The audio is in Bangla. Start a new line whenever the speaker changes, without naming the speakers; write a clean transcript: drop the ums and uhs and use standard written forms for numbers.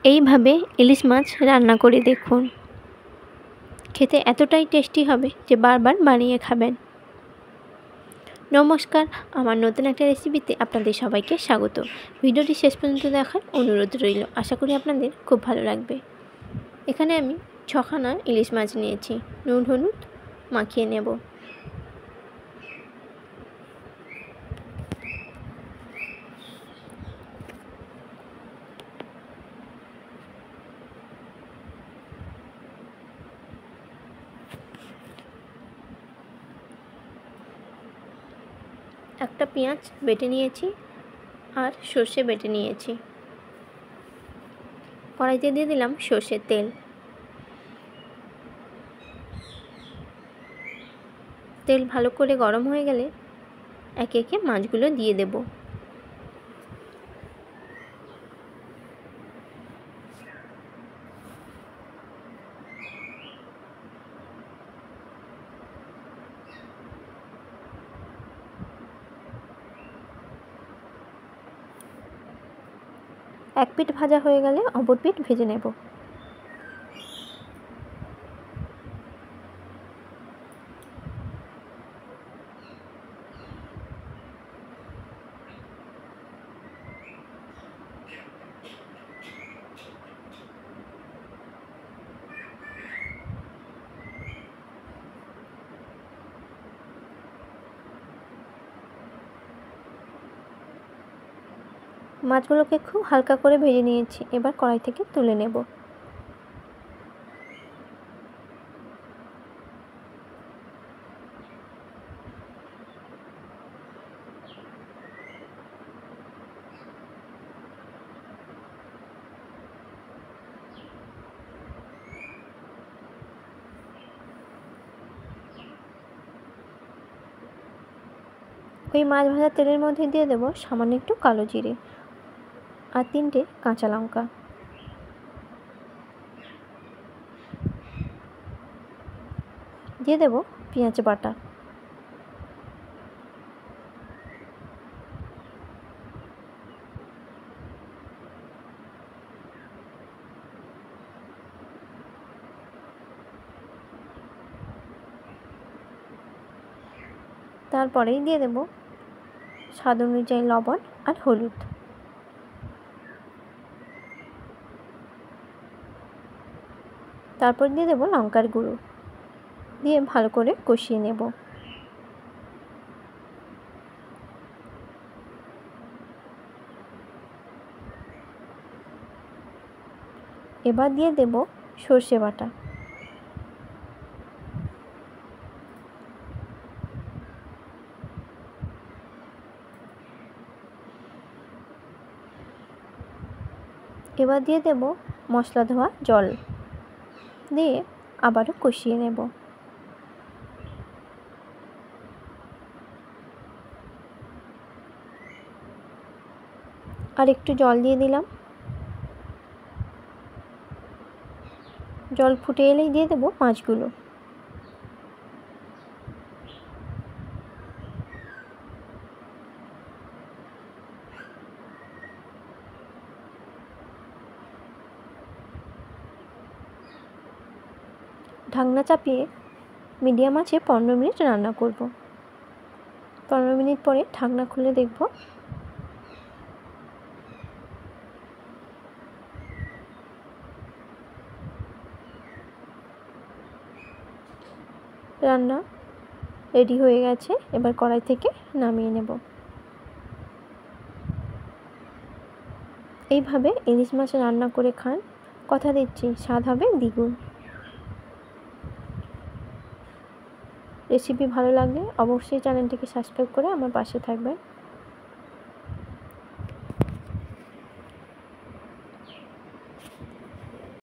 এইভাবে ইলিশ মাছ রান্না করে দেখুন, খেতে এতটাই টেস্টি হবে যে বারবার বানিয়ে খাবেন। নমস্কার, আমার নতুন একটা রেসিপিতে আপনাদের সবাইকে স্বাগত। ভিডিওটি শেষ পর্যন্ত দেখার অনুরোধ রইল, আশা করি আপনাদের খুব ভালো লাগবে। এখানে আমি 6খানা ইলিশ মাছ নিয়েছি, নুন হলুদ মাখিয়ে নেব। একটা পেঁয়াজ বেটে নিয়েছি আর সর্ষে বেটে নিয়েছি। কড়াইতে দিয়ে দিলাম সর্ষের তেল। তেল ভালো করে গরম হয়ে গেলে একে একে মাছগুলো দিয়ে দেব। এক পিঠ ভাজা হয়ে গেলে অপর পিঠ ভেজে নেব। মাছগুলোকে খুব হালকা করে ভেজে নিয়েছি, এবার কড়াই থেকে তুলে নেব। ওই মাছ ভাজা তেলের মধ্যে দিয়ে দেব সামান্য একটু কালো জিরে আর 3টে কাঁচা লঙ্কা। দিয়ে দেব পেঁয়াজ বাটা। তারপরেই দিয়ে দেব স্বাদ অনুযায়ী লবণ আর হলুদ। তারপর দিয়ে দেব লঙ্কার গুঁড়ো, দিয়ে ভালো করে কষিয়ে নেব। এবার দিয়ে দেব সর্ষে বাটা। এবার দিয়ে দেব মশলা ধোয়া জল, দিয়ে আবারও কষিয়ে নেব। আর একটু জল দিয়ে দিলাম। জল ফুটে এলেই দিয়ে দেব মাছগুলো। ঢাকনা চাপিয়ে মিডিয়াম আঁচে 15 মিনিট রান্না করব। 15 মিনিট পরে ঢাকনা খুলে দেখব রান্না রেডি হয়ে গেছে। এবার কড়াই থেকে নামিয়ে নেব। এইভাবে ইলিশ মাছ রান্না করে খান, কথা দিচ্ছি স্বাদ হবে দ্বিগুণ। রেসিপি ভালো লাগলে অবশ্যই চ্যানেলটিকে সাবস্ক্রাইব করে আমার পাশে থাকবেন।